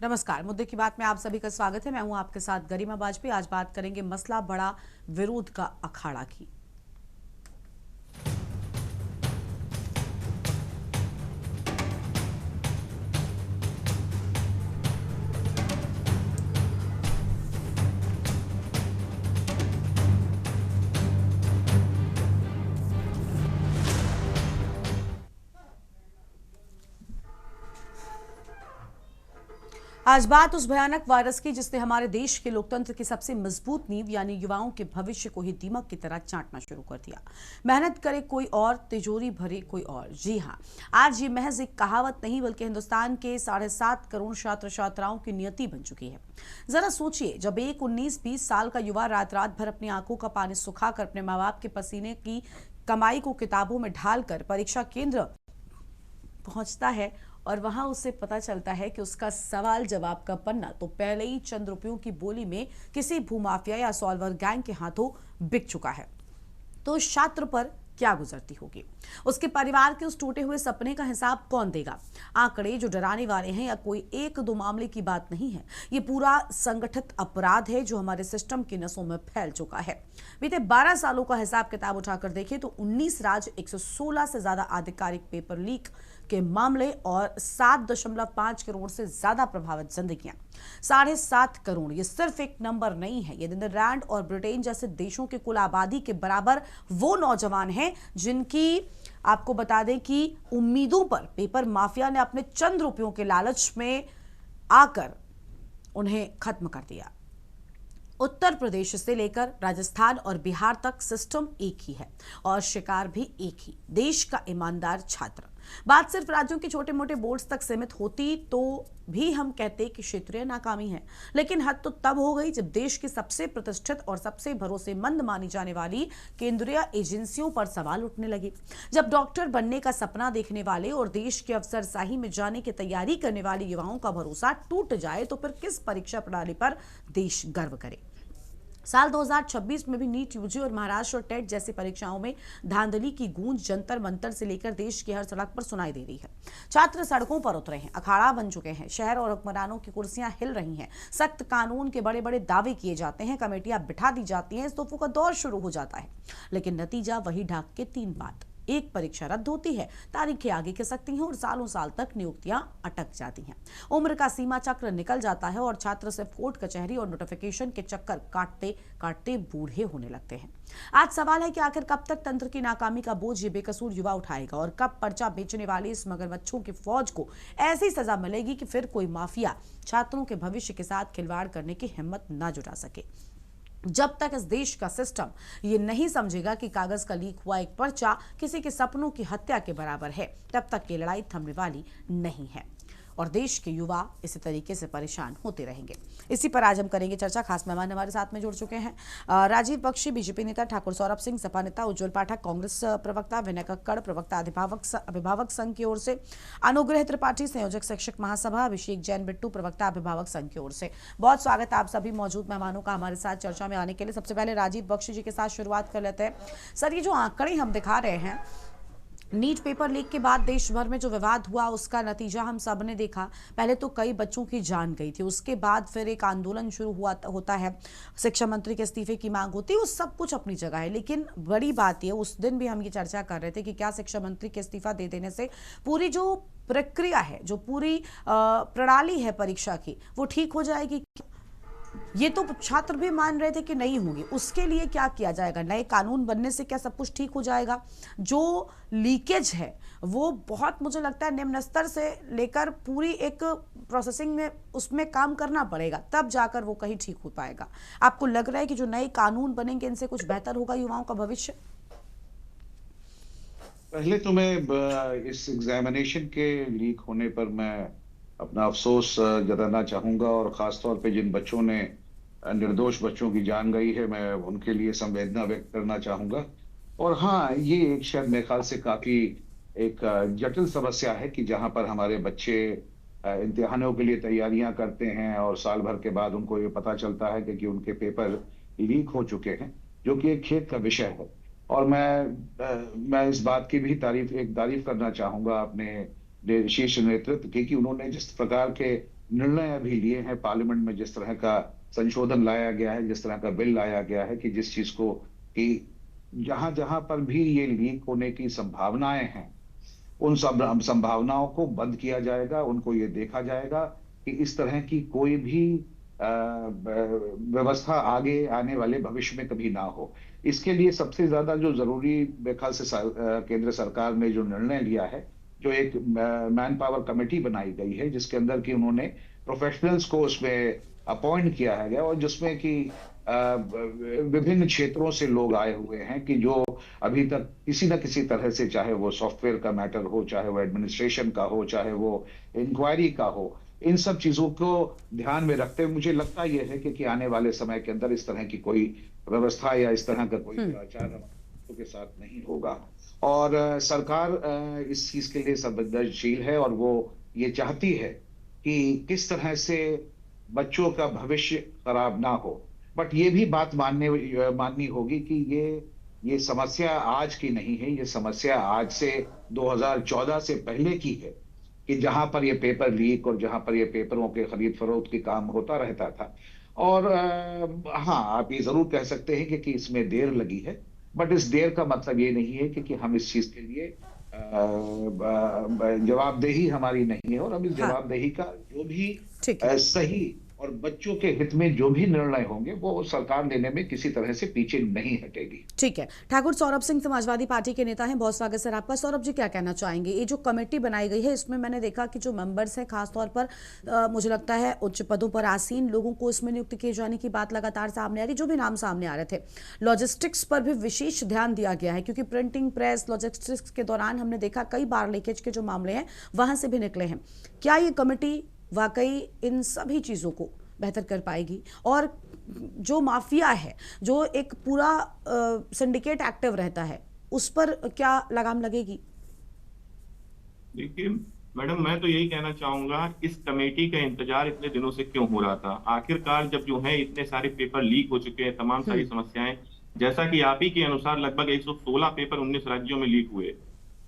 नमस्कार। मुद्दे की बात में आप सभी का स्वागत है। मैं हूं आपके साथ गरिमा वाजपेयी। आज बात करेंगे मसला बड़ा, विरोध का अखाड़ा की। आज बात उस भयानक वायरस की जिसने हमारे देश के लोकतंत्र की सबसे मजबूत नींव यानी युवाओं के भविष्य को ही दीमक की तरह चाटना शुरू कर दिया। मेहनत करे कोई और, तिजोरी भरे कोई और। जी हाँ, आज ये महज एक कहावत नहीं बल्कि हिंदुस्तान के 7.5 करोड़ छात्र छात्राओं की नियति बन चुकी है। जरा सोचिए, जब एक 19-20 साल का युवा रात रात भर अपनी आंखों का पानी सुखाकर अपने माँ बाप के पसीने की कमाई को किताबों में ढालकर परीक्षा केंद्र पहुंचता है और वहां उसे पता चलता है कि उसका सवाल जवाब का पन्ना तो पहले ही चंद रुपयों की बोली में किसी भूमाफिया या सॉल्वर गैंग के हाथों बिक चुका है, तो उस छात्र पर क्या गुजरती होगी। उसके परिवार के उस टूटे हुए सपने का हिसाब कौन देगा। आंकड़े जो डराने वाले हैं या कोई एक दो मामले की बात नहीं है, ये पूरा संगठित अपराध है जो हमारे सिस्टम की नसों में फैल चुका है। बीते 12 सालों का हिसाब किताब उठाकर देखें तो 19 राज्य, 116 से ज्यादा आधिकारिक पेपर लीक के मामले और 7.5 करोड़ से ज्यादा प्रभावित जिंदगियां। 7.5 करोड़ ये सिर्फ एक नंबर नहीं है, ये नीदरलैंड और ब्रिटेन जैसे देशों की कुल आबादी के बराबर वो नौजवान हैं जिनकी आपको बता दें कि उम्मीदों पर पेपर माफिया ने अपने चंद रुपयों के लालच में आकर उन्हें खत्म कर दिया। उत्तर प्रदेश से लेकर राजस्थान और बिहार तक सिस्टम एक ही है और शिकार भी एक ही, देश का ईमानदार छात्र। बात सिर्फ राज्यों के छोटे मोटे बोर्ड्स तक सीमित होती तो भी हम कहते कि क्षेत्रीय नाकामी है, लेकिन हद तो तब हो गई जब देश की सबसे प्रतिष्ठित और सबसे भरोसेमंद मानी जाने वाली केंद्रीय एजेंसियों पर सवाल उठने लगे। जब डॉक्टर बनने का सपना देखने वाले और देश के अफसरशाही में जाने की तैयारी करने वाले युवाओं का भरोसा टूट जाए तो फिर किस परीक्षा प्रणाली पर देश गर्व करे। साल 2026 में भी नीट, यूजी और महाराष्ट्र और टेट जैसी परीक्षाओं में धांधली की गूंज जंतर मंतर से लेकर देश की हर सड़क पर सुनाई दे रही है। छात्र सड़कों पर उतरे हैं, अखाड़ा बन चुके हैं, शहर और हुक्मरानों की कुर्सियां हिल रही हैं, सख्त कानून के बड़े बड़े दावे किए जाते हैं, कमेटियां बिठा दी जाती हैं, इस तोहफों का दौर शुरू हो जाता है, लेकिन नतीजा वही ढाक के 3 बात। एक, परीक्षा रद्द होती है, तारीखें आगे खिसकती हैं और सालों साल तक नियुक्तियां अटक जाती हैं। उम्र का सीमा चक्र निकल जाता है और छात्र सिर्फ कोर्ट कचहरी और नोटिफिकेशन के चक्कर काटते काटते बूढ़े होने लगते हैं। आज सवाल है कि आखिर कब तक तंत्र की नाकामी का बोझ ये बेकसूर युवा उठाएगा और कब पर्चा बेचने वाले इस मगरमच्छों की फौज को ऐसी सजा मिलेगी कि फिर कोई माफिया छात्रों के भविष्य के साथ खिलवाड़ करने की हिम्मत न जुटा सके। जब तक इस देश का सिस्टम ये नहीं समझेगा कि कागज का लीक हुआ एक पर्चा किसी के सपनों की हत्या के बराबर है, तब तक ये लड़ाई थमने वाली नहीं है और देश के युवा इसी तरीके से परेशान होते रहेंगे। इसी पर आज हम करेंगे चर्चा। खास मेहमान हमारे साथ में जुड़ चुके हैं राजीव बख्शी, बीजेपी नेता, ठाकुर सौरभ सिंह, सपा नेता, उज्जवल पाठक, कांग्रेस प्रवक्ता, विनय कक्कड़, प्रवक्ता अभिभावक संघ की ओर से, अनुग्रह त्रिपाठी, संयोजक शिक्षक महासभा, अभिषेक जैन बिट्टू, प्रवक्ता अभिभावक संघ की ओर से। बहुत स्वागत है आप सभी मौजूद मेहमानों का हमारे साथ चर्चा में आने के लिए। सबसे पहले राजीव बख्शी जी के साथ शुरुआत कर लेते हैं। सर, ये जो आंकड़े हम दिखा रहे हैं, नीट पेपर लीक के बाद देश भर में जो विवाद हुआ उसका नतीजा हम सब ने देखा। पहले तो कई बच्चों की जान गई थी, उसके बाद फिर एक आंदोलन शुरू होता है, शिक्षा मंत्री के इस्तीफे की मांग होती है, वो सब कुछ अपनी जगह है। लेकिन बड़ी बात यह, उस दिन भी हम ये चर्चा कर रहे थे कि क्या शिक्षा मंत्री के इस्तीफा दे देने से पूरी जो प्रक्रिया है, जो पूरी प्रणाली है परीक्षा की, वो ठीक हो जाएगी। ये तो छात्र भी मान रहे थे कि नहीं होगी। उसके लिए क्या किया जाएगा? नए कानून बनने से क्या सब कुछ ठीक हो जाएगा? जो लीकेज है वो बहुत, मुझे लगता है, निम्न स्तर से लेकर पूरी एक प्रोसेसिंग में उसमें काम करना पड़ेगा, तब जाकर वो कहीं ठीक हो पाएगा। आपको लग रहा है कि जो नए कानून बनेंगे इनसे कुछ बेहतर होगा युवाओं का भविष्य? पहले तो मैं इस एग्जामिनेशन के लीक होने पर मैं अपना अफसोस जताना चाहूंगा, और खास तौर पे जिन बच्चों ने निर्दोष बच्चों की जान गई है, मैं उनके लिए संवेदना व्यक्त करना चाहूंगा। और हाँ, ये एक शायद मेरे ख्याल से काफी एक जटिल समस्या है कि जहां पर हमारे बच्चे इम्तिहानों के लिए तैयारियां करते हैं और साल भर के बाद उनको ये पता चलता है कि उनके पेपर लीक हो चुके हैं, जो कि एक खेद का विषय है। और मैं इस बात की भी तारीफ करना चाहूंगा अपने शीर्ष नेतृत्व की, कि उन्होंने जिस प्रकार के निर्णय अभी लिए हैं पार्लियामेंट में, जिस तरह का संशोधन लाया गया है, जिस तरह का बिल लाया गया है, कि जिस चीज को कि जहां जहां पर भी ये लीक होने की संभावनाएं हैं, उन सब संभावनाओं को बंद किया जाएगा। उनको ये देखा जाएगा कि इस तरह की कोई भी व्यवस्था आगे आने वाले भविष्य में कभी ना हो। इसके लिए सबसे ज्यादा जो जरूरी मेरे ख्याल से केंद्र सरकार ने जो निर्णय लिया है, जो एक मैन पावर कमेटी बनाई गई है, जिसके अंदर कि उन्होंने प्रोफेशनल्स को उसमें अपॉइंट किया है गया, और जिसमें कि विभिन्न क्षेत्रों से लोग आए हुए हैं, कि जो अभी तक किसी न किसी तरह से, चाहे वो सॉफ्टवेयर का मैटर हो, चाहे वो एडमिनिस्ट्रेशन का हो, चाहे वो इंक्वायरी का हो, इन सब चीजों को ध्यान में रखते हुए मुझे लगता यह है कि आने वाले समय के अंदर इस तरह की कोई व्यवस्था या इस तरह का कोई दुराचार हमारे के साथ नहीं होगा। और सरकार इस चीज के लिए संवेदनशील है, और वो ये चाहती है कि किस तरह से बच्चों का भविष्य खराब ना हो। बट ये भी बात माननी होगी कि ये समस्या आज की नहीं है, ये समस्या आज से 2014 से पहले की है, कि जहां पर ये पेपर लीक और जहां पर ये पेपरों के खरीद फरोख्त की काम होता रहता था। और हाँ, आप ये जरूर कह सकते हैं कि इसमें देर लगी है, बट इस देर का मतलब ये नहीं है कि हम इस चीज के लिए जवाबदेही हमारी नहीं है, और हम इस हाँ, जवाबदेही का जो भी ठीक है। सही और बच्चों के हित में जो भी निर्णय होंगे, वो सरकार लेने में किसी तरह से पीछे नहीं हटेगी। ठीक है। ठाकुर सौरभ सिंह समाजवादी पार्टी के नेता हैं, बहुत स्वागत सर आपका। सौरभ जी, क्या कहना चाहेंगे? ये जो कमेटी बनाई गई है, इसमें मैंने देखा कि जो मेंबर्स हैं, खासतौर पर मुझे लगता है उच्च पदों पर आसीन लोगों को इसमें नियुक्त किए जाने की बात लगातार सामने आ रही, जो भी नाम सामने आ रहे थे। लॉजिस्टिक्स पर भी विशेष ध्यान दिया गया है, क्योंकि प्रिंटिंग प्रेस लॉजिस्टिक्स के दौरान हमने देखा कई बार लीकेज के जो मामले हैं वहां से भी निकले हैं। क्या ये कमेटी वाकई इन सभी चीज़ों को बेहतर कर पाएगी? और जो माफिया है, जो एक पूरा सिंडिकेट एक्टिव रहता है, उस पर क्या लगाम लगेगी? देखिए मैडम, मैं तो यही कहना चाहूंगा, इस कमेटी का इंतजार इतने दिनों से क्यों हो रहा था? आखिरकार जब जो है इतने सारे पेपर लीक हो चुके हैं, तमाम सारी समस्याएं, जैसा कि आप ही के अनुसार लगभग 116 पेपर 19 राज्यों में लीक हुए।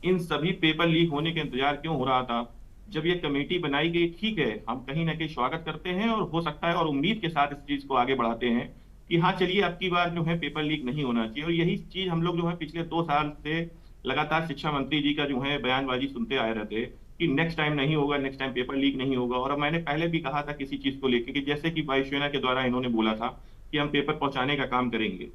इन सभी पेपर लीक होने का इंतजार क्यों हो रहा था? जब ये कमेटी बनाई गई, ठीक है, हम कहीं ना कहीं स्वागत करते हैं, और हो सकता है और उम्मीद के साथ इस चीज को आगे बढ़ाते हैं कि हाँ चलिए, अब की बार जो है पेपर लीक नहीं होना चाहिए। और यही चीज हम लोग जो है पिछले 2 साल से लगातार शिक्षा मंत्री जी का जो है बयानबाजी सुनते आए रहते कि नेक्स्ट टाइम नहीं होगा, नेक्स्ट टाइम पेपर लीक नहीं होगा। और मैंने पहले भी कहा था किसी चीज को लेकर कि जैसे कि वायुसेना के द्वारा इन्होंने बोला था कि हम पेपर पहुंचाने का काम करेंगे,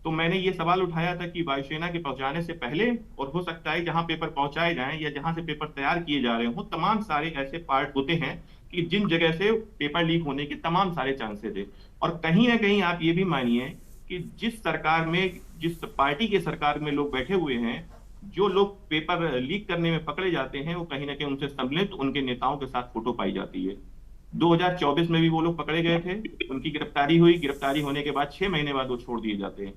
तो मैंने ये सवाल उठाया था कि वायुसेना के पहुंचाने से पहले, और हो सकता है जहां पेपर पहुंचाए जाएं या जहां से पेपर तैयार किए जा रहे हो, तमाम सारे ऐसे पार्ट होते हैं कि जिन जगह से पेपर लीक होने के तमाम सारे चांसेस है। और कहीं ना कहीं आप ये भी मानिए कि जिस सरकार में, जिस पार्टी के सरकार में लोग बैठे हुए हैं, जो लोग पेपर लीक करने में पकड़े जाते हैं, वो कहीं ना कहीं उनसे सम्मिलित उनके नेताओं के साथ फोटो पाई जाती है। 2024 में भी वो लोग पकड़े गए थे, उनकी गिरफ्तारी हुई, गिरफ्तारी होने के बाद 6 महीने बाद वो छोड़ दिए जाते हैं।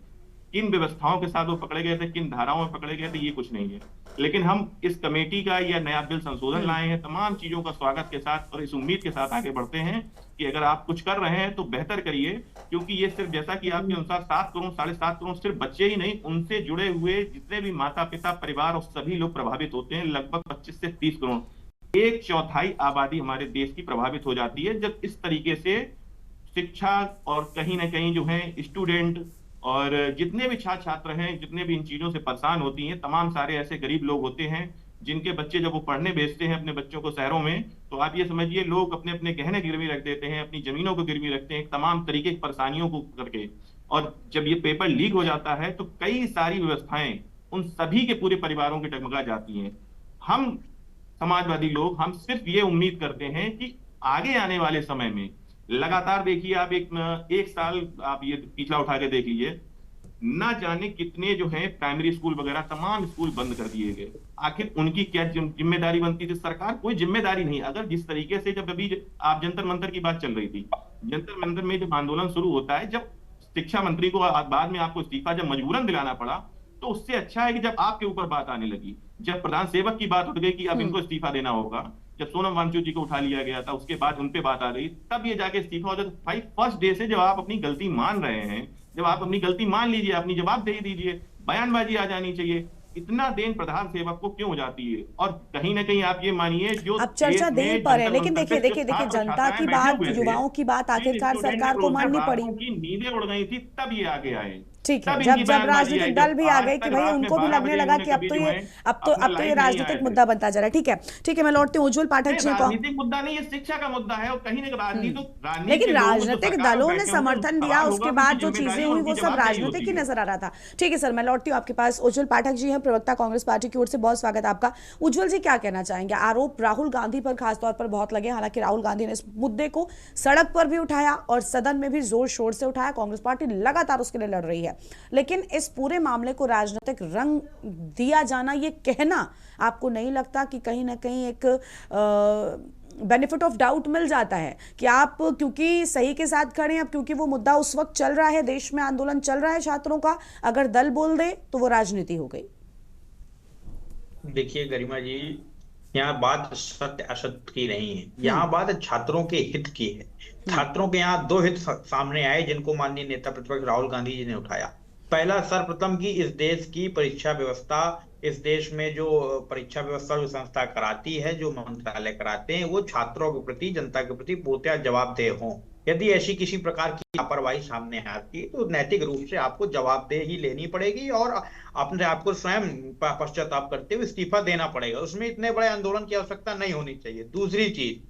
किन व्यवस्थाओं के साथ वो पकड़े गए थे, किन धाराओं में पकड़े गए थे, ये कुछ नहीं है। लेकिन हम इस कमेटी का या नया बिल संशोधन लाए हैं, तमाम चीजों का स्वागत के साथ और इस उम्मीद के साथ आगे बढ़ते हैं कि अगर आप कुछ कर रहे हैं तो बेहतर करिए, क्योंकि ये सिर्फ जैसा कि आपके अनुसार 7 करोड़ 7.5 करोड़ सिर्फ बच्चे ही नहीं, उनसे जुड़े हुए जितने भी माता पिता परिवार और सभी लोग प्रभावित होते हैं। लगभग 25 से 30 करोड़, 1/4 आबादी हमारे देश की प्रभावित हो जाती है जब इस तरीके से शिक्षा और कहीं ना कहीं जो है स्टूडेंट और जितने भी छात्र छात्र हैं, जितने भी इन चीजों से परेशान होती हैं, तमाम सारे ऐसे गरीब लोग होते हैं जिनके बच्चे जब वो पढ़ने भेजते हैं अपने बच्चों को शहरों में, तो आप ये समझिए लोग अपने अपने गहने गिरवी रख देते हैं, अपनी जमीनों को गिरवी रखते हैं, तमाम तरीके की परेशानियों को करके। और जब ये पेपर लीक हो जाता है तो कई सारी व्यवस्थाएं उन सभी के पूरे परिवारों की डगमगा जाती हैं। हम समाजवादी लोग, हम सिर्फ ये उम्मीद करते हैं कि आगे आने वाले समय में लगातार, देखिए आप एक साल आप ये पिछला उठा के देख लीजिए, ना जाने कितने जो है प्राइमरी स्कूल वगैरह तमाम स्कूल बंद कर दिए गए। आखिर उनकी क्या जिम्मेदारी बनती थी? सरकार कोई जिम्मेदारी नहीं। अगर जिस तरीके से जब अभी आप जंतर मंतर की बात चल रही थी, जंतर मंतर में जब आंदोलन शुरू होता है, जब शिक्षा मंत्री को बाद में आपको इस्तीफा जब मजबूरन दिलाना पड़ा, तो उससे अच्छा है कि जब आपके ऊपर बात आने लगी, जब प्रधान सेवक की बात उठ गई कि अब इनको इस्तीफा देना होगा, जब सोनम वांगचुक जी को उठा लिया गया था, उसके बाद उनपे बात आ रही, तब ये जाके इस्तीफा हो जाए। तो भाई फर्स्ट डे से जब आप अपनी गलती मान रहे हैं, जब आप अपनी गलती मान लीजिए, अपनी जवाबदेही दीजिए, बयानबाजी आ जानी चाहिए। इतना देन प्रधान सेवक को क्यों हो जाती है? और कहीं ना कहीं आप ये मानिए, जो अब चर्चा देश देन में पर है, जंतर लेकिन मंतर देखिए पे जो देखिए देखिए छात्र जनता छात्राएं की बैठे बात, हुए थे, युवाओं की बात जिन आखिरकार स्टूडेंट सरकार के को रोज माननी पड़ी। बापों की नींदें उड़ गई थी, तब ये आगे आए। ठीक है, तब जब इनकी जब बयानबाजी आई, राजनीतिक दल जब भी आ आज गए तक कि भाई रात में उनको भी 12 लगने बजे लगा इन्होंने कि अब कभी तो जो ये है अब अपना तो ये लाइव नहीं राजनीतिक आए थे। मुद्दा बनता जा रहा है। ठीक है, ठीक है, मैं लौटती हूँ। उज्जवल पाठक नहीं, जी को। राजनीतिक मुद्दा नहीं, ये शिक्षा का मुद्दा है। और कहीं ना राजनीति लेकिन के लोग जो राजनीतिक सरकार में दलों ने बैठे होंगे, समर्थन उनका दिया, सवाल उसके होगा, बाद उनकी जो चीजें जिम्मेदारी और हुई वो उनकी सब जवाबदेही राजनीतिक होती ही है। नजर आ रहा था। ठीक है सर, मैं लौटती हूँ आपके पास। उज्जवल पाठक जी हैं, प्रवक्ता कांग्रेस पार्टी की ओर से, बहुत स्वागत है आपका। उज्जवल जी, क्या कहना चाहेंगे? आरोप राहुल गांधी पर खासतौर पर बहुत लगे, हालांकि राहुल गांधी ने इस मुद्दे को सड़क पर भी उठाया और सदन में भी जोर शोर से उठाया। कांग्रेस पार्टी लगातार उसके लिए लड़ रही है, लेकिन इस पूरे मामले को राजनीतिक रंग दिया जाना, ये कहना आपको नहीं लगता कि कहीं ना कहीं एक बेनिफिट ऑफ डाउट मिल जाता है कि आप क्योंकि सही के साथ खड़े हैं, अब क्योंकि वो मुद्दा उस वक्त चल रहा है, देश में आंदोलन चल रहा है छात्रों का, अगर दल बोल दे तो वो राजनीति हो गई? देखिए गरिमा जी, यहाँ बात सत्य असत्य की नहीं है, यहाँ बात छात्रों के हित की है। छात्रों के यहाँ दो हित सामने आए जिनको माननीय नेता प्रतिपक्ष राहुल गांधी जी ने उठाया। पहला, सर्वप्रथम की इस देश की परीक्षा व्यवस्था, इस देश में जो परीक्षा व्यवस्था जो संस्था कराती है, जो मंत्रालय कराते हैं, वो छात्रों के प्रति, जनता के प्रति पूर्णतः जवाबदेह हों। यदि ऐसी किसी प्रकार की लापरवाही सामने आती है तो नैतिक रूप से आपको जवाबदेही लेनी पड़ेगी और अपने आपको स्वयं पश्चाताप करते हुए इस्तीफा देना पड़ेगा। उसमें इतने बड़े आंदोलन की आवश्यकता नहीं होनी चाहिए। दूसरी चीज,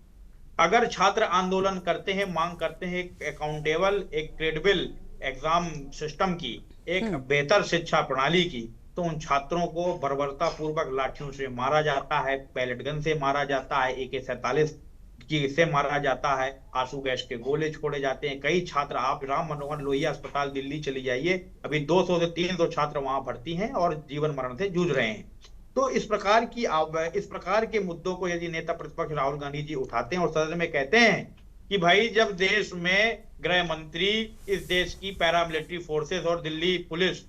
अगर छात्र आंदोलन करते हैं, मांग करते हैं एक अकाउंटेबल, एक क्रेडिबल एग्जाम सिस्टम की, एक बेहतर शिक्षा प्रणाली की, तो उन छात्रों को बर्बरता पूर्वक लाठियों से मारा जाता है, पैलेट गन से मारा जाता है, AK-47 की से मारा जाता है, आंसू गैस के गोले छोड़े जाते हैं। कई छात्र, आप राम मनोहर लोहिया अस्पताल दिल्ली चली जाइए, अभी 200 से 300 छात्र वहां भर्ती हैं और जीवन मरण से जूझ रहे हैं। तो इस प्रकार के मुद्दों को यदि नेता प्रतिपक्ष राहुल गांधी जी उठाते हैं और सदन में कहते हैं कि भाई, जब देश में गृह मंत्री इस देश की पैरामिलिट्री फोर्सेस और दिल्ली पुलिस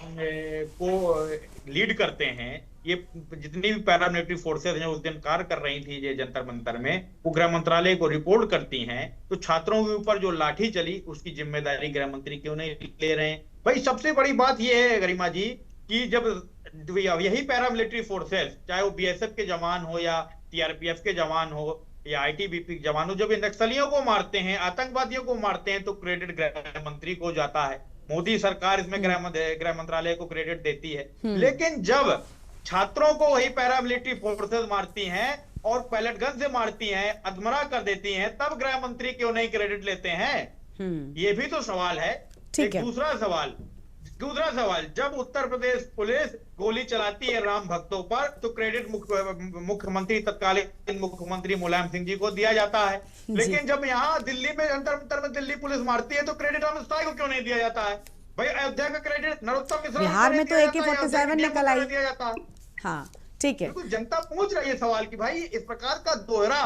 को लीड करते हैं, ये जितनी भी पैरामिलिट्री फोर्सेस हैं उस दिन कार्य कर रही थी ये जंतर मंतर में, वो गृह मंत्रालय को रिपोर्ट करती हैं, तो छात्रों के ऊपर जो लाठी चली उसकी जिम्मेदारी गृह मंत्री क्यों नहीं ले रहे हैं? भाई, सबसे बड़ी बात ये है गरिमा जी कि जब यही पैरामिलिट्री फोर्सेस, चाहे वो BSF के जवान हो या CRPF के जवान हो या ITBP के जवान हो, जब इन नक्सलियों को मारते हैं, आतंकवादियों को मारते हैं, तो क्रेडिट गृह मंत्री को जाता है। मोदी सरकार इसमें गृह मंत्रालय को क्रेडिट देती है। लेकिन जब छात्रों को वही पैरामिलिट्री फोर्सेस मारती हैं और पैलेट गन से मारती हैं, अधमरा कर देती हैं, तब गृह मंत्री क्यों नहीं क्रेडिट लेते हैं? ये भी तो सवाल है। एक दूसरा सवाल, जब उत्तर प्रदेश पुलिस गोली चलाती है राम भक्तों पर, तो क्रेडिट मुख्यमंत्री, तत्कालीन मुख्यमंत्री मुलायम सिंह जी को दिया जाता है। लेकिन जब यहाँ दिल्ली में जंतर मंतर में दिल्ली पुलिस मारती है, तो क्रेडिट अमित शाह को क्यों नहीं दिया जाता है? भाई, अयोध्या का क्रेडिट नरोत्तम मिश्रा, बिहार में तो AK-47 निकल आई। दिया जाता है। हाँ, ठीक है। जनता पूछ रही है सवाल कि भाई, इस प्रकार का दोहरा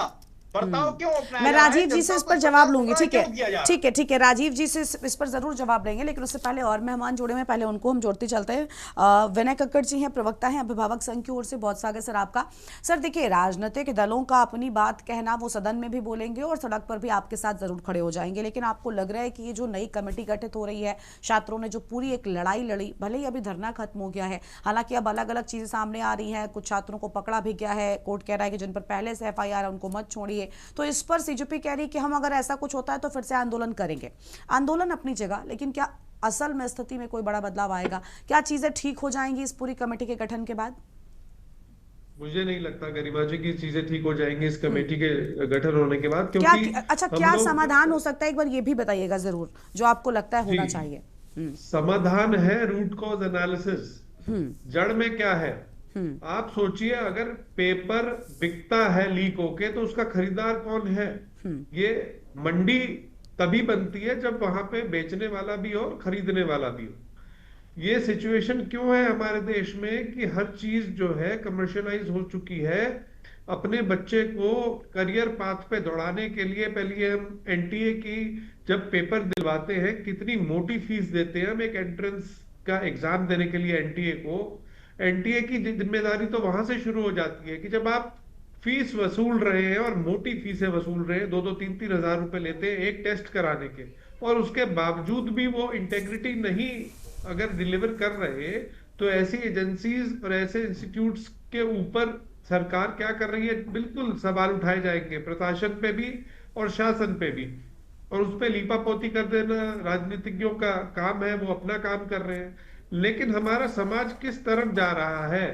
बर्ताव क्यों अपनाया? मैं राजीव जी से इस पर जवाब लूंगी। ठीक है, ठीक है, राजीव जी से इस पर जरूर जवाब लेंगे, लेकिन उससे पहले और मेहमान जुड़े हुए हैं, पहले उनको हम जोड़ते चलते हैं। विनय कक्कड़ जी हैं, प्रवक्ता हैं अभिभावक संघ की ओर से, बहुत स्वागत सर आपका। सर देखिए, राजनीतिक दलों का अपनी बात कहना, वो सदन में भी बोलेंगे और सड़क पर भी आपके साथ जरूर खड़े हो जाएंगे, लेकिन आपको लग रहा है कि ये जो नई कमेटी गठित हो रही है, छात्रों ने जो पूरी एक लड़ाई लड़ी, भले ही अभी धरना खत्म हो गया है, हालांकि अब अलग अलग चीजें सामने आ रही हैं, कुछ छात्रों को पकड़ा भी गया है, कोर्ट कह रहा है कि जिन पर पहले से FIR है उनको मत छोड़िए, तो इस पर CJP कह रही है कि हम अगर ऐसा कुछ होता है तो फिर से आंदोलन करेंगे। आंदोलन अपनी जगह, लेकिन क्या असल में स्थिति में कोई बड़ा बदलाव आएगा? क्या चीजें ठीक हो जाएंगी इस पूरी कमेटी के गठन के बाद? मुझे नहीं लगता गरिमा जी की चीजें ठीक हो जाएंगी इस कमेटी के गठन होने के बाद, क्योंकि क्या समाधान हो सकता है, एक बार ये भी बताइएगा जरूर, जो आपको लगता है होना चाहिए। समाधान है रूट कॉज एनालिसिस, जड़ में क्या है। आप सोचिए, अगर पेपर बिकता है लीक होके, तो उसका खरीदार कौन है? ये मंडी तभी बनती है जब वहां पे बेचने वाला भी हो और खरीदने वाला भी हो। ये सिचुएशन क्यों है हमारे देश में कि हर चीज जो है कमर्शियलाइज हो चुकी है। अपने बच्चे को करियर पाथ पे दौड़ाने के लिए पहले हम NTA की जब पेपर दिलवाते हैं, कितनी मोटी फीस देते हैं हम एक एंट्रेंस का एग्जाम देने के लिए NTA को। NTA की जिम्मेदारी तो वहां से शुरू हो जाती है कि जब आप फीस वसूल रहे हैं और मोटी फीसें वसूल रहे हैं, 2-3 हज़ार रुपए लेते हैं एक टेस्ट कराने के, और उसके बावजूद भी वो इंटेग्रिटी नहीं अगर डिलीवर कर रहे, तो ऐसी एजेंसीज और ऐसे इंस्टीट्यूट्स के ऊपर सरकार क्या कर रही है, बिल्कुल सवाल उठाए जाएंगे, प्रशासन पे भी और शासन पे भी। और उस पे लीपापोती कर देना राजनीतिज्ञों का काम है, वो अपना काम कर रहे हैं। लेकिन हमारा समाज किस तरफ जा रहा है?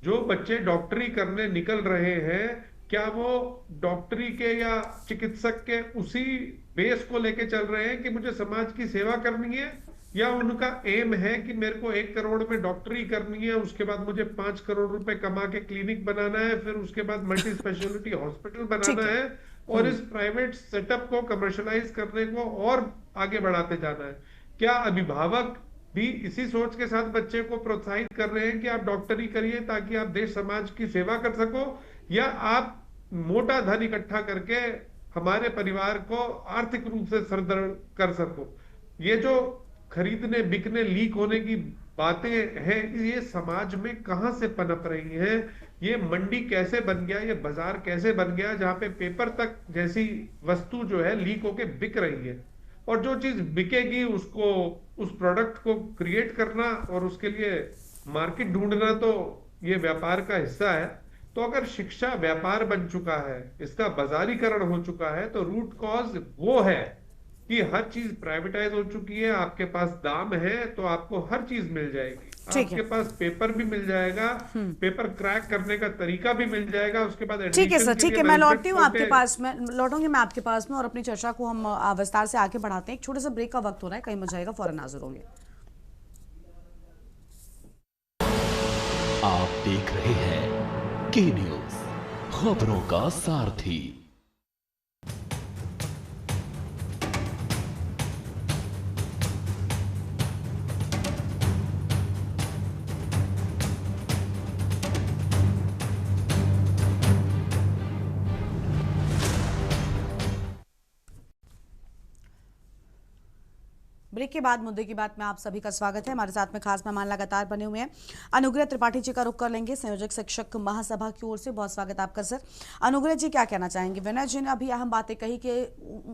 जो बच्चे डॉक्टरी करने निकल रहे हैं, क्या वो डॉक्टरी के या चिकित्सक के उसी बेस को लेके चल रहे हैं कि मुझे समाज की सेवा करनी है, या उनका एम है कि मेरे को 1 करोड़ में डॉक्टरी करनी है, उसके बाद मुझे 5 करोड़ रुपए कमा के क्लिनिक बनाना है, फिर उसके बाद मल्टी स्पेशलिटी हॉस्पिटल बनाना है, और इस प्राइवेट सेटअप को कमर्शलाइज करने को और आगे बढ़ाते जाना है? क्या अभिभावक भी इसी सोच के साथ बच्चे को प्रोत्साहित कर रहे हैं कि आप डॉक्टरी करिए ताकि आप देश समाज की सेवा कर सको, या आप मोटा धन इकट्ठा करके हमारे परिवार को आर्थिक रूप से सरदृढ़ कर सको? ये जो खरीदने बिकने लीक होने की बातें हैं, ये समाज में कहां से पनप रही हैं? ये मंडी कैसे बन गया, ये बाजार कैसे बन गया जहां पे पेपर तक जैसी वस्तु जो है लीक होके बिक रही है? और जो चीज बिकेगी उसको, उस प्रोडक्ट को क्रिएट करना और उसके लिए मार्केट ढूंढना, तो ये व्यापार का हिस्सा है। तो अगर शिक्षा व्यापार बन चुका है, इसका बाजारीकरण हो चुका है, तो रूट कॉज वो है कि हर चीज प्राइवेटाइज हो चुकी है। आपके पास दाम है तो आपको हर चीज मिल जाएगी, आपके पास पेपर भी मिल जाएगा, पेपर क्रैक करने का तरीका भी मिल जाएगा, उसके बाद ठीक है सर, ठीक है, मैं लौटती हूँ आपके पास में, लौटूंगी मैं आपके पास में, और अपनी चर्चा को हम विस्तार से आगे बढ़ाते हैं। एक छोटे से ब्रेक का वक्त हो रहा है, कहीं मत जाएगा, फौरन हाजिर होंगे। आप देख रहे हैं के न्यूज, खबरों का सारथी। ब्रेक के बाद मुद्दे की बात में आप सभी का स्वागत है। हमारे साथ में खास मेहमान लगातार बने हुए हैं। अनुग्रह त्रिपाठी जी का रुख कर लेंगे, संयोजक शिक्षक महासभा की ओर से। बहुत स्वागत आपका सर। अनुग्रह जी, क्या कहना चाहेंगे? विनय जी ने अभी अहम बातें कही कि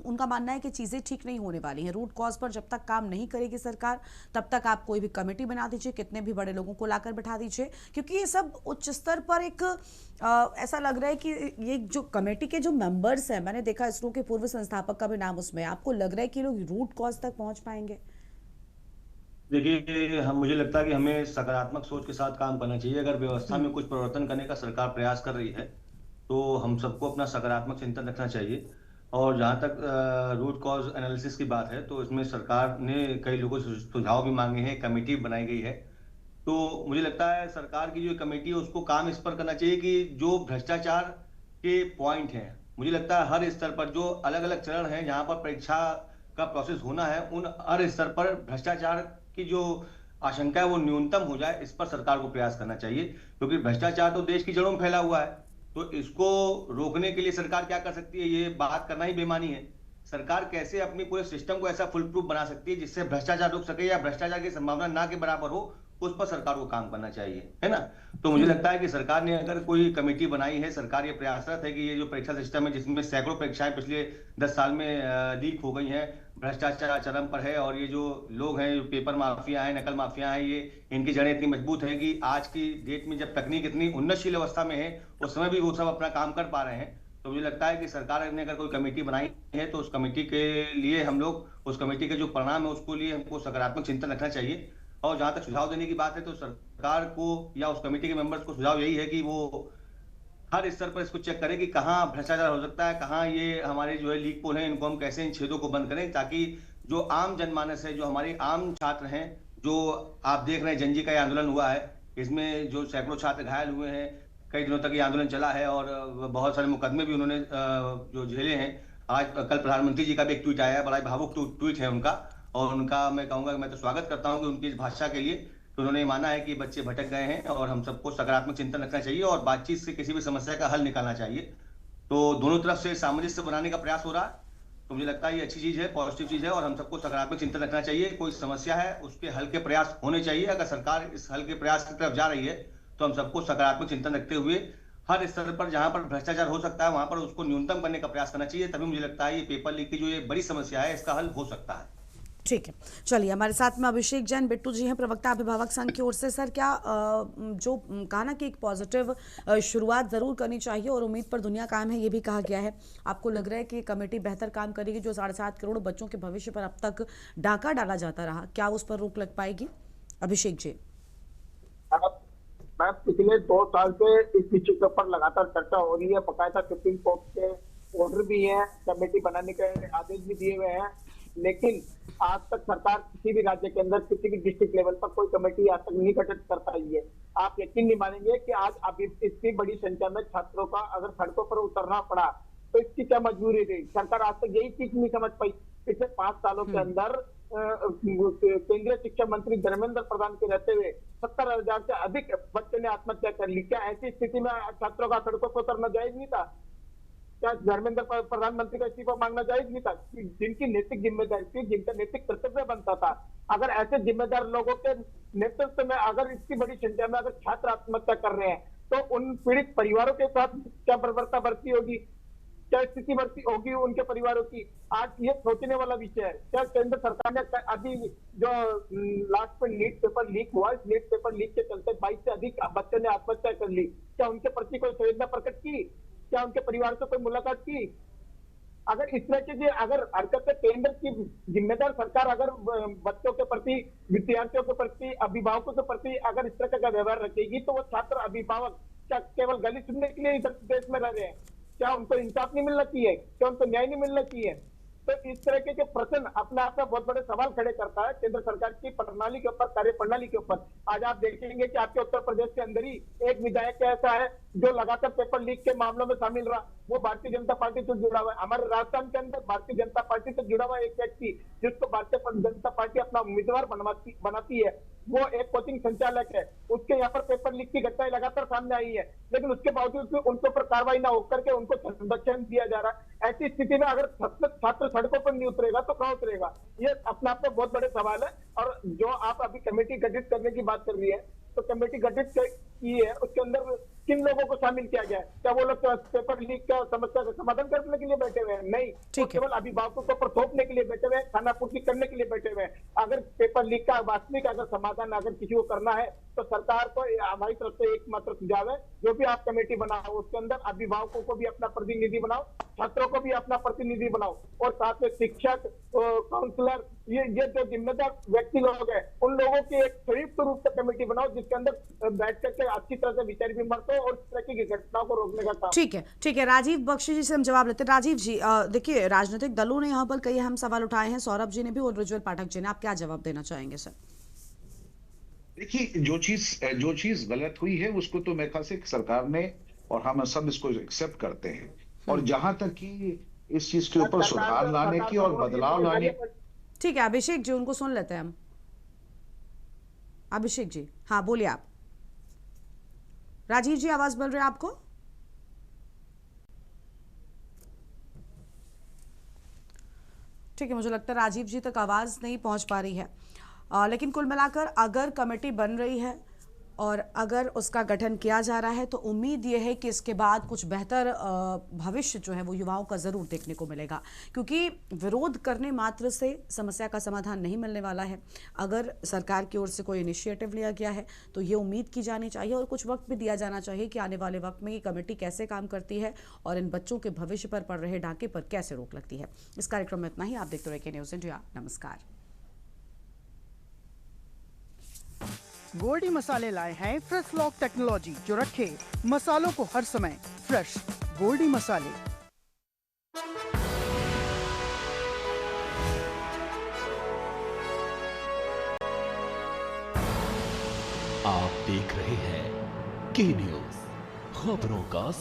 उनका मानना है कि चीज़ें ठीक नहीं होने वाली हैं। रूट कॉज पर जब तक काम नहीं करेगी सरकार, तब तक आप कोई भी कमेटी बना दीजिए, कितने भी बड़े लोगों को लाकर बैठा दीजिए, क्योंकि ये सब उच्च स्तर पर एक ऐसा लग रहा है कि ये जो कमेटी के जो मेंबर्स हैं, मैंने देखा इसरो के पूर्व संस्थापक का भी नाम उसमें, आपको लग रहा है कि लोग रूट कॉज तक पहुंच पाएंगे? देखिए, मुझे लगता है कि हमें सकारात्मक सोच के साथ काम करना चाहिए। अगर व्यवस्था में कुछ परिवर्तन करने का सरकार प्रयास कर रही है तो हम सबको अपना सकारात्मक चिंतन रखना चाहिए। और जहाँ तक रूट कॉज एनालिसिस की बात है, तो इसमें सरकार ने कई लोगों से सुझाव भी मांगे हैं, कमेटी बनाई गई है। तो मुझे लगता है सरकार की जो कमेटी है उसको काम इस पर करना चाहिए कि जो भ्रष्टाचार के पॉइंट हैं, मुझे लगता है हर स्तर पर जो अलग अलग चरण हैं जहाँ पर परीक्षा का प्रोसेस होना है, उन हर स्तर पर भ्रष्टाचार की जो आशंका है वो न्यूनतम हो जाए, इस पर सरकार को प्रयास करना चाहिए। क्योंकि भ्रष्टाचार तो देश की जड़ों में फैला हुआ है, तो इसको रोकने के लिए सरकार क्या कर सकती है, ये बात करना ही बेमानी है। सरकार कैसे अपनी पूरे सिस्टम को ऐसा फुल प्रूफ बना सकती है जिससे भ्रष्टाचार रुक सके या भ्रष्टाचार की संभावना ना के बराबर हो, उस पर सरकार को काम करना चाहिए, है ना। तो मुझे लगता है कि सरकार ने अगर कोई कमेटी बनाई है, सरकार ये प्रयासरत है कि ये जो परीक्षा सिस्टम है जिसमें सैकड़ों परीक्षाएं पिछले 10 साल में लीक हो गई हैं, भ्रष्टाचार चरम पर है, और ये जो लोग हैं, जो पेपर माफिया हैं, नकल माफिया हैं, ये इनकी जड़ें इतनी मजबूत है कि आज की डेट में जब तकनीक इतनी उन्नतशील अवस्था में है, उस समय भी वो सब अपना काम कर पा रहे हैं। तो मुझे लगता है कि सरकार ने अगर कोई कमेटी बनाई है तो उस कमेटी के लिए हम लोग, उस कमेटी के जो परिणाम है उसको लिए हमको सकारात्मक चिंतन रखना चाहिए। और जहां तक सुझाव देने की बात है, तो सरकार को या उस कमेटी के मेंबर्स को सुझाव यही है कि वो हर स्तर पर इसको चेक करें कि कहाँ भ्रष्टाचार हो सकता है, कहाँ ये हमारे जो है लीक पोल हैं, इनको हम कैसे इन छेदों को बंद करें, ताकि जो आम जनमानस है, जो हमारे आम छात्र हैं, जो आप देख रहे हैं जनजी का ये आंदोलन हुआ है, इसमें जो सैकड़ों छात्र घायल हुए हैं, कई दिनों तक ये आंदोलन चला है और बहुत सारे मुकदमे भी उन्होंने जो झेले हैं। आज कल प्रधानमंत्री जी का भी एक ट्वीट आया है, बड़ा भावुक ट्वीट है उनका, और उनका मैं कहूंगा कि मैं तो स्वागत करता हूं कि उनकी इस भाषा के लिए, तो उन्होंने माना है कि बच्चे भटक गए हैं और हम सबको सकारात्मक चिंतन रखना चाहिए और बातचीत से किसी भी समस्या का हल निकालना चाहिए। तो दोनों तरफ से सामंजस्य बनाने का प्रयास हो रहा है, तो मुझे लगता है ये अच्छी चीज है, पॉजिटिव चीज है, और हम सबको सकारात्मक चिंतन रखना चाहिए। कोई समस्या है उसके हल के प्रयास होने चाहिए। अगर सरकार इस हल के प्रयास की तरफ जा रही है तो हम सबको सकारात्मक चिंतन रखते हुए हर स्तर पर जहां पर भ्रष्टाचार हो सकता है वहां पर उसको न्यूनतम करने का प्रयास करना चाहिए। तभी मुझे लगता है ये पेपर लीक की जो ये बड़ी समस्या है, इसका हल हो सकता है। ठीक है, चलिए हमारे साथ में अभिषेक जैन बिट्टू जी हैं, प्रवक्ता अभिभावक संघ की ओर से। सर, क्या जो कहा ना कि एक पॉजिटिव शुरुआत ज़रूर करनी चाहिए और उम्मीद पर दुनिया कायम है, ये भी कहा गया है, आपको लग रहा है कि कमेटी बेहतर काम करेगी? जो 7.5 करोड़ बच्चों के भविष्य पर अब तक डाका डाला जाता रहा, क्या उस पर रोक लग पाएगी? अभिषेक जी। मैं पिछले 2 साल से इस विषय के ऊपर लगातार चर्चा हो रही है, बकायदा सुप्रीम कोर्ट के ऑर्डर भी है, कमेटी बनाने के आदेश भी दिए हुए हैं, लेकिन आज तक सरकार किसी भी राज्य के अंदर किसी भी डिस्ट्रिक्ट लेवल पर कोई कमेटी आज तक नहीं गठित कर पाई है। आप यकीन नहीं मानेंगे कि आज अभी इतनी बड़ी संख्या में छात्रों का अगर सड़कों पर उतरना पड़ा तो इसकी क्या मजबूरी रही? सरकार आज तक यही चीज नहीं समझ पाई। पिछले 5 सालों के अंदर केंद्रीय शिक्षा मंत्री धर्मेंद्र प्रधान के रहते हुए 70,000 से अधिक बच्चों ने आत्महत्या कर ली। क्या ऐसी स्थिति में छात्रों का सड़कों पर उतरना जायज नहीं था? क्या धर्मेंद्र प्रधानमंत्री का इस्तीफा मांगना जायज नहीं था? जिनकी नैतिक जिम्मेदारी थी, जिनका नैतिक कर्तव्य बनता था, अगर ऐसे जिम्मेदार लोगों के नेतृत्व में अगर इतनी बड़ी संख्या में अगर छात्र आत्महत्या कर रहे हैं तो उन पीड़ित परिवारों के साथ क्या बर्बरता बरती होगी, क्या स्थिति बरती होगी उनके परिवारों की? आज ये सोचने वाला विषय है। क्या केंद्र सरकार ने अभी जो लास्ट में नीट पेपर लीक हुआ, इस नीट पेपर लीक के चलते 22 से अधिक बच्चों ने आत्महत्या कर ली, क्या उनके प्रति कोई संवेदना प्रकट की? क्या उनके परिवार से कोई मुलाकात की? अगर इस तरह की अगर हरकतें केंद्र की जिम्मेदार सरकार अगर बच्चों के प्रति, विद्यार्थियों के प्रति, अभिभावकों के प्रति अगर इस तरह का व्यवहार रखेगी तो वो छात्र अभिभावक क्या केवल गाली सुनने के लिए इधर देश में रह रहे हैं? क्या उनको इंसाफ नहीं मिलना चाहिए? क्या उनको न्याय नहीं मिलना चाहिए? तो इस तरह के प्रश्न अपने आप में बहुत बड़े सवाल खड़े करता है केंद्र सरकार की प्रणाली के ऊपर, कार्य प्रणाली के ऊपर। आज आप देखेंगे कि आपके उत्तर प्रदेश के अंदर ही एक विधायक ऐसा है जो लगातार पेपर लीक के मामलों में शामिल रहा, वो भारतीय जनता पार्टी से जुड़ा हुआ है। हमारे राजस्थान के अंदर भारतीय जनता पार्टी से जुड़ा हुआ एक व्यक्ति जिसको भारतीय जनता पार्टी अपना उम्मीदवार बनाती है, वो एक कोचिंग संचालक है, उसके यहाँ पर पेपर लीक की घटनाएं लगातार सामने आई है, लेकिन उसके बावजूद भी उनके ऊपर कार्रवाई ना होकर के उनको संरक्षण दिया जा रहा है। ऐसी स्थिति में अगर छात्र सड़कों पर नहीं उतरेगा तो कहाँ उतरेगा? ये अपने आप में बहुत बड़े सवाल है। और जो आप अभी कमेटी गठित करने की बात कर रही है, तो कमेटी गठित की है, उसके अंदर किन लोगों को शामिल किया गया है? क्या वो लोग पेपर लीक का समस्या का समाधान करने के लिए बैठे हुए हैं? नहीं, वो केवल अभिभावकों के ऊपर थोपने के लिए बैठे हुए हैं, खानापूर्ति करने के लिए बैठे हुए हैं। अगर पेपर लीक का वास्तविक अगर समाधान अगर किसी को करना है तो सरकार को हमारी तरफ से एकमात्र सुझाव है, जो भी आप कमेटी बनाओ उसके अंदर अभिभावकों को भी अपना प्रतिनिधि बनाओ, छात्रों को भी अपना प्रतिनिधि बनाओ, और साथ में शिक्षक, काउंसलर, ये जो जिम्मेदार व्यक्ति लोग हैं उन लोगों की एक संयुक्त रूप से कमेटी बनाओ जिसके अंदर बैठ करके अच्छी तरह से विचार विमर्श हो और इस तरह की घटनाओं को रोकने का काम। ठीक है। राजीव बख्शी जी से हम जवाब लेते हैं। राजीव जी, देखिए राजनीतिक दलों ने यहाँ पर कई अहम सवाल उठाए हैं, सौरभ जी ने भी और रुज्ज्वल पाठक जी ने, आप क्या जवाब देना चाहेंगे सर? देखिए, जो चीज गलत हुई है उसको तो मेरे ख्याल से सरकार ने और हम सब इसको एक्सेप्ट करते हैं, और जहां तक कि इस चीज के ऊपर सुधार लाने की और बदलाव लाने। ठीक है अभिषेक जी, उनको सुन लेते हैं हम। अभिषेक जी, हाँ बोलिए आप। राजीव जी आवाज मिल रही है आपको? ठीक है, मुझे लगता है राजीव जी तक आवाज नहीं पहुंच पा रही है, लेकिन कुल मिलाकर अगर कमेटी बन रही है और अगर उसका गठन किया जा रहा है तो उम्मीद ये है कि इसके बाद कुछ बेहतर भविष्य जो है वो युवाओं का ज़रूर देखने को मिलेगा, क्योंकि विरोध करने मात्र से समस्या का समाधान नहीं मिलने वाला है। अगर सरकार की ओर से कोई इनिशिएटिव लिया गया है तो ये उम्मीद की जानी चाहिए और कुछ वक्त भी दिया जाना चाहिए कि आने वाले वक्त में ये कमेटी कैसे काम करती है और इन बच्चों के भविष्य पर पड़ रहे डाके पर कैसे रोक लगती है। इस कार्यक्रम में इतना ही। आप देखते रहिए न्यूज़ इंडिया। नमस्कार। गोल्डी मसाले लाए हैं फ्रेश लॉक टेक्नोलॉजी, जो रखे मसालों को हर समय फ्रेश। गोल्डी मसाले। आप देख रहे हैं के न्यूज़, खबरों का